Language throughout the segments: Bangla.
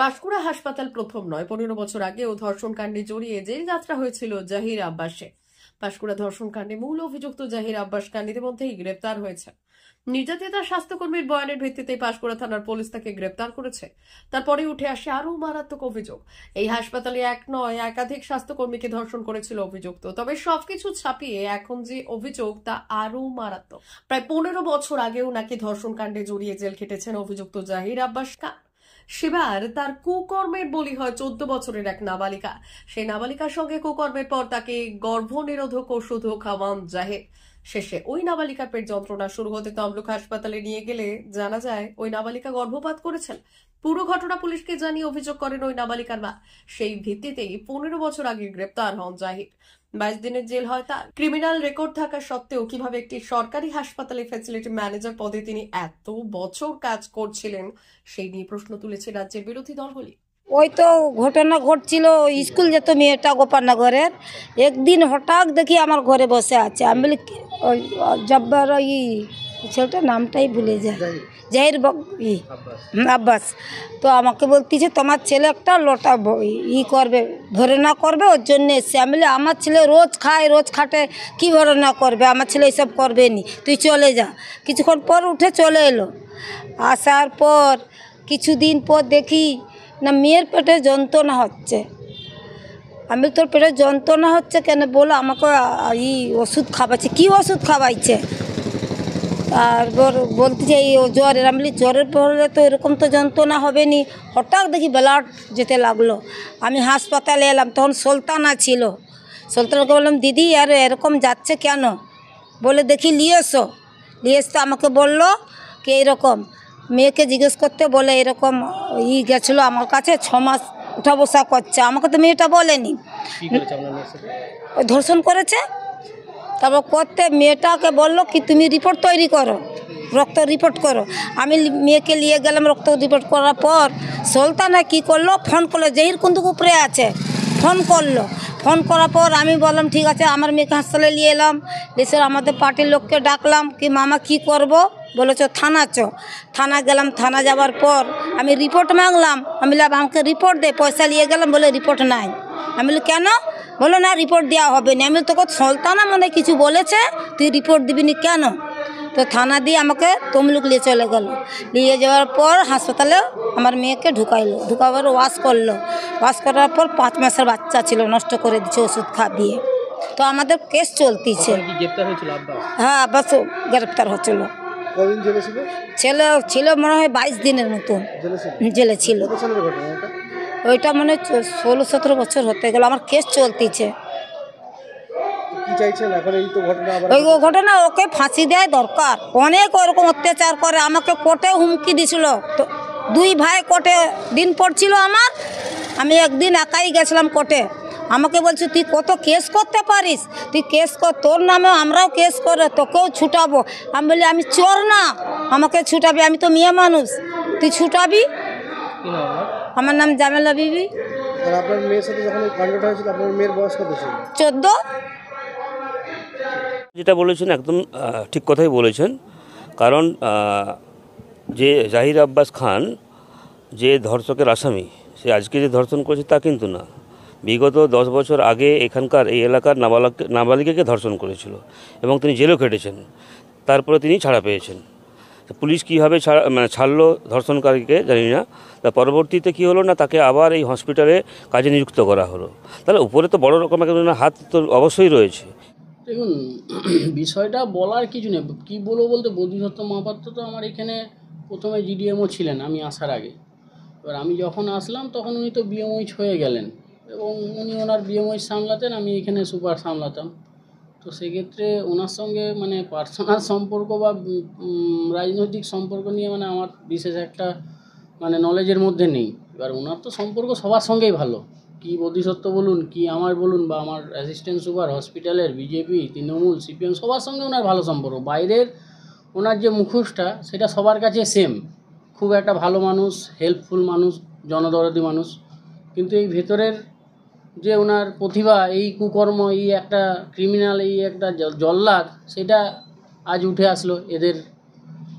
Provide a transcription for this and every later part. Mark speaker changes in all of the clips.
Speaker 1: পাঁশকুড়া হাসপাতাল প্রথম নয়, 15 বছর আগেও ধর্ষণকাণ্ডে জড়িয়ে জেল যাত্রা হয়েছিল জাহির আব্বাসে। পাঁশকুড়া ধর্ষণকাণ্ডে মূল অভিযুক্ত জাহির আব্বাস কান্ডিদের মধ্যেই গ্রেপ্তার হয়েছে। নির্যাতিতা স্বাস্থ্যকর্মীর বয়ানের ভিত্তিতে পাঁশকুড়া থানার পুলিশ তাকে গ্রেপ্তার করেছে। তারপরে উঠে আসে আরো মারাত্মক অভিযোগ। এই হাসপাতালে এক নয় একাধিক স্বাস্থ্যকর্মীকে ধর্ষণ করেছিল অভিযুক্ত। তবে সবকিছু ছাপিয়ে এখন যে অভিযোগ তা আরো মারাত্মক। প্রায় 15 বছর আগেও নাকি ধর্ষণকাণ্ডে জড়িয়ে জেল খেটেছেন অভিযুক্ত জাহির আব্বাস খান। সেবার তার কুকর্মের বলি হয় 14 বছরের এক নাবালিকা। সেই নাবালিকার সঙ্গে কুকর্মের পর তাকে গর্ভনিরোধক ওষুধ খাওয়ান জাহির। শেষে ওই নাবালিকার পেট যন্ত্রণা শুরু হতে তমলুক হাসপাতালে নিয়ে গেলে জানা যায় ওই নাবালিকা গর্ভপাত করেছেন। পুরো ঘটনা পুলিশকে জানিয়ে অভিযোগ করেন ওই নাবালিকার মা। সেই ভিত্তিতেই 15 বছর আগে গ্রেপ্তার হন জাহির। 22 দিনের জেল হয় তার। ক্রিমিনাল রেকর্ড থাকা সত্ত্বেও কিভাবে একটি সরকারি হাসপাতালে ফ্যাসিলিটি ম্যানেজার পদে তিনি এত বছর কাজ করছিলেন সেই নিয়ে প্রশ্ন তুলেছে রাজ্যের বিরোধী দলগুলি।
Speaker 2: ওই তো ঘটনা ঘটছিল, স্কুল যেত মেয়েটা গোপালনগরের। একদিন হঠাৎ দেখি আমার ঘরে বসে আছে। আমি বলি ওই জব্বার ছেলেটার নামটাই ভুলে যায়, জাহির আব্বাস। তো আমাকে বলতেছে তোমার ছেলে একটা লোটা করবে, ভরে না করবে, ওর জন্য এসছে। আমি বলি আমার ছেলে রোজ খায়, রোজ খাটে, কি ভরে না করবে, আমার ছেলে এইসব করবে নি, তুই চলে যা। কিছুক্ষণ পর উঠে চলে এলো। আসার পর কিছুদিন পর দেখি না মেয়ের পেটে যন্ত্রণা হচ্ছে। আমি তোর পেটে যন্ত্রণা হচ্ছে কেন বলো, আমাকে ওষুধ খাওয়াচ্ছে। কি ওষুধ খাওয়াইছে? তারপর বলতেছে এই জ্বরের। আমি বলি জ্বরের পরে তো এরকম তো যন্ত্রণা হবে নি। হঠাৎ দেখি ব্লাড যেতে লাগলো। আমি হাসপাতালে এলাম, তখন সুলতানা ছিল। সুলতানাকে বললাম দিদি আর এরকম যাচ্ছে কেন? বলে দেখি নিয়ে এসো। নিয়ে এসতে আমাকে বললো কি এইরকম। মেয়েকে জিজ্ঞেস করতে বলে এরকম গেছিলো আমার কাছে, 6 মাস উঠা বসা করছে। আমাকে তো মেয়েটা বলেনি। ওই ধর্ষণ করেছে। তারপর করতে মেয়েটাকে বললো কি তুমি রিপোর্ট তৈরি করো, রক্ত রিপোর্ট করো। আমি মেয়েকে নিয়ে গেলাম। রক্ত রিপোর্ট করার পর সুলতানা কী করলো, ফোন করলো, জাহির কুন্দুক উপরে আছে, ফোন করলো। ফোন করার পর আমি বললাম ঠিক আছে, আমার মেয়েকে হাসপাতালে নিয়ে এলাম। এসে আমাদের পার্টির লোককে ডাকলাম কি মামা কি করব? বলেছ থানা চ। থানা গেলাম। থানা যাওয়ার পর আমি রিপোর্ট মাগলাম। আমি বললাম আমাকে রিপোর্ট দে। পয়সা নিয়ে গেলাম, বলে রিপোর্ট নাই। আমি বলি কেন? বলো না রিপোর্ট দেওয়া হবে না। আমি তোকে সুলতানা মনে কিছু বলেছে, তুই রিপোর্ট দিবি নি কেন? তো থানা দিয়ে আমাকে তমলুক নিয়ে চলে গেল। নিয়ে যাওয়ার পর হাসপাতালে আমার মেয়েকে ঢুকাইলো। ঢুকাবার ওয়াশ করলো। ওয়াশ করার পর 5 মাসের বাচ্চা ছিল, নষ্ট করে দিচ্ছে ওষুধ খাইয়ে। তো আমাদের কেস চলতিছে। হ্যাঁ আব্বাস গ্রেপ্তার হচ্ছিল। ছেলে ছিল মনে হয় 22 দিনের মতো জেলে ছিল। ওইটা মনে 16-17 বছর হতে গেল। আমার কেস চলতিছে। ওই ঘটনা ওকে ফাঁসি দেয় দরকার। অনেক ওরকম অত্যাচার করে। আমাকে কোর্টে হুমকি দিছিল। তো 2 ভাই কোর্টে দিন পড়ছিল আমার। আমি একদিন একাই গেছিলাম কোর্টে। আমাকে বলছে তুই কত কেস করতে পারিস, তুই কেস কর, তোর নামে আমরাও কেস করে তোকেও ছুটাবো। আমি বলি আমি চোর না, আমাকে ছুটাবি, আমি তো মেয়ে মানুষ, তুই ছুটাবি। আমার নাম জামেলা বিবি।
Speaker 3: আপনার মেয়ের সাথে যখন এই কাণ্ডটা হয়েছিল আপনার মেয়ের বয়স কত ছিল?
Speaker 2: 14।
Speaker 4: যেটা বলেছেন একদম ঠিক কথাই বলেছেন। কারণ যে জাহির আব্বাস খান যে ধর্ষকের আসামি, সে আজকে যে ধর্ষণ করেছে তা কিন্তু না। বিগত 10 বছর আগে এখানকার এই এলাকার নাবালিকাকে ধর্ষণ করেছিল এবং তিনি জেলও খেটেছেন। তারপরে তিনি ছাড়া পেয়েছেন। পুলিশ কীভাবে ছাড়লো ধর্ষণকারীকে জানি না। তা পরবর্তীতে কী হলো না, তাকে আবার এই হসপিটালে কাজে নিযুক্ত করা হলো। তাহলে উপরে তো বড় রকম একটা হাত তো অবশ্যই রয়েছে।
Speaker 5: দেখুন, বিষয়টা বলার কিছু নেই। কী বলবো বলতে, বোধিসত্ত্ব মহাপাত্র তো আমার এখানে প্রথমে জিডিএমও ছিলেন আমি আসার আগে। এবার আমি যখন আসলাম তখন উনি তো বিএমওইচ হয়ে গেলেন এবং উনি ওনার বিএমওইচ সামলাতেন, আমি এখানে সুপার সামলাতাম। তো সেক্ষেত্রে ওনার সঙ্গে মানে পার্সোনাল সম্পর্ক বা রাজনৈতিক সম্পর্ক নিয়ে মানে আমার বিশেষ একটা মানে নলেজের মধ্যে নেই। এবার ওনার তো সম্পর্ক সবার সঙ্গেই ভালো, কি বোধিসত্ত্ব বলুন, কি আমার বলুন, বা আমার অ্যাসিস্ট্যান্ট সুপার হসপিটালের, বিজেপি, তৃণমূল, সিপিএম সবার সঙ্গে ওনার ভালো সম্পর্ক। বাইরের ওনার যে মুখোশটা সেটা সবার কাছে সেম, খুব একটা ভালো মানুষ, হেল্পফুল মানুষ, জনদরদি মানুষ। কিন্তু এই ভেতরের যে ওনার প্রতিভা, এই কুকর্ম, এই একটা ক্রিমিনাল, এই একটা জল্লাদ, সেটা আজ উঠে আসলো এদের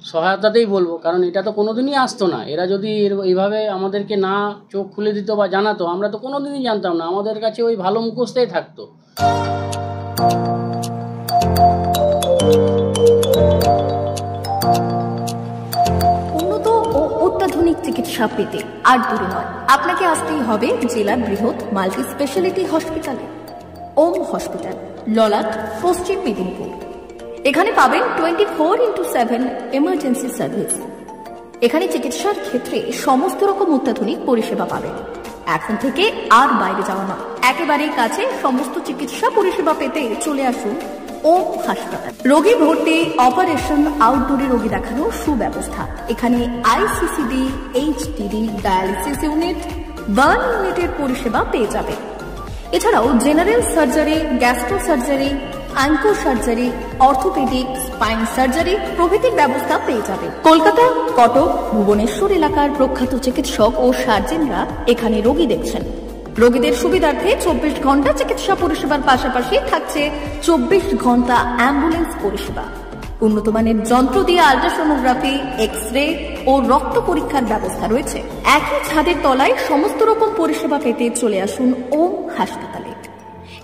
Speaker 5: সহায়তাতেই বলবো, কারণ এটা তো কোনোদিনই আসতো না। এরা যদি এইভাবে আমাদেরকে না চোখ খুলে দিত বা জানাতো, আমরা তো কোনোদিনই জানতাম না। আমাদের কাছে ওই ভালো মুখোশটাই থাকতো।
Speaker 6: উন্নত ও অত্যাধুনিক চিকিৎসা পেতে আর দূরে নয়, আপনাকে আসতেই হবে জেলার বৃহৎ মাল্টি স্পেশালিটি হসপিটালে, ওম হসপিটাল, ললাট, পশ্চিম মেদিনীপুর। এখানে পাবেন 24/7 এমার্জেন্সি সার্ভিস। এখানে চিকিৎসার ক্ষেত্রে সমস্ত রকম অত্যাধুনিক পরিষেবা পাবেন। এখন থেকে আর বাইরে যাওয়া নয়, একেবারেই কাছে সমস্ত চিকিৎসা পরিষেবা পেতে চলে আসুন ওম হাসপাতাল। রোগী ভর্তি, অপারেশন, আউটডোরে রোগী দেখানোর সুব্যবস্থা। এখানে ICCD, HDD, dialysis unit, burn ইউনিটের পরিষেবা পেয়ে যাবে। এছাড়াও general surgery, gastro surgery, onco surgery, orthopaedic, spine surgery প্রভৃতির ব্যবস্থা পেয়ে যাবে। কলকাতা, কটক, ভুবনেশ্বর এলাকার প্রখ্যাত চিকিৎসক ও সার্জেনরা এখানে রোগী দেখছেন। রোগীদের সুবিধার্থে 24 ঘন্টা চিকিৎসা পরিষেবার পাশাপাশি থাকছে 24 ঘন্টা অ্যাম্বুলেন্স পরিষেবা। উন্নত মানের যন্ত্র দিয়ে আল্ট্রাসোনোগ্রাফি, এক্স-রে ও রক্ত পরীক্ষার ব্যবস্থা রয়েছে। একই ছাদের তলায় সমস্ত রকম পরিষেবা পেতে চলে আসুন ওম হাসপাতালে।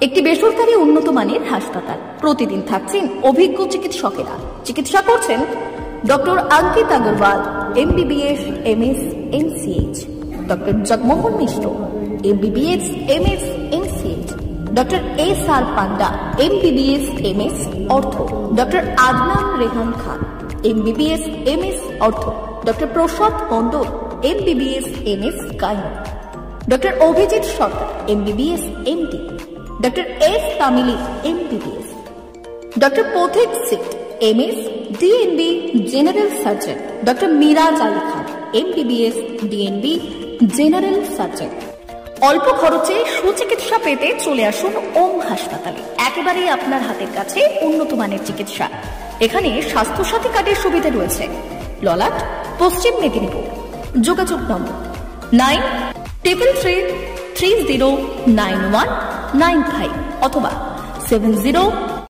Speaker 6: একটি বেসরকারি উন্নত মানের হাসপাতাল। প্রতিদিন থাকছেন অভিজ্ঞ চিকিৎসকেরা। চিকিৎসা করছেন doctor Ankit Agarwal, MBBS, MS, MCH, doctor Jagmohan Mishra, MBBS, MS, MCH, doctor SR Panda, MBBS, MS, ortho, doctor Adnan Rehan Khan, MBBS, MS, ortho, doctor Prasad Mondal, MBBS, MS, gynae, doctor Abhijit Sarkar, MBBS, MD, doctor S Tamili, MBBS, doctor Pathik সিট, MS, DNB, general surgeon, doctor Miraj Ali Khan, MBBS, DNB, general surgeon. অল্প খরচে সুচিকিৎসা পেতে চলে আসুন ওম হাসপাতালে। একেবারেই আপনার হাতের কাছে উন্নত মানের চিকিৎসা। এখানে স্বাস্থ্যসাথী কার্ডের সুবিধা রয়েছে। ললাট, পশ্চিম মেদিনীপুর। যোগাযোগ নম্বর 9333309195 অথবা 70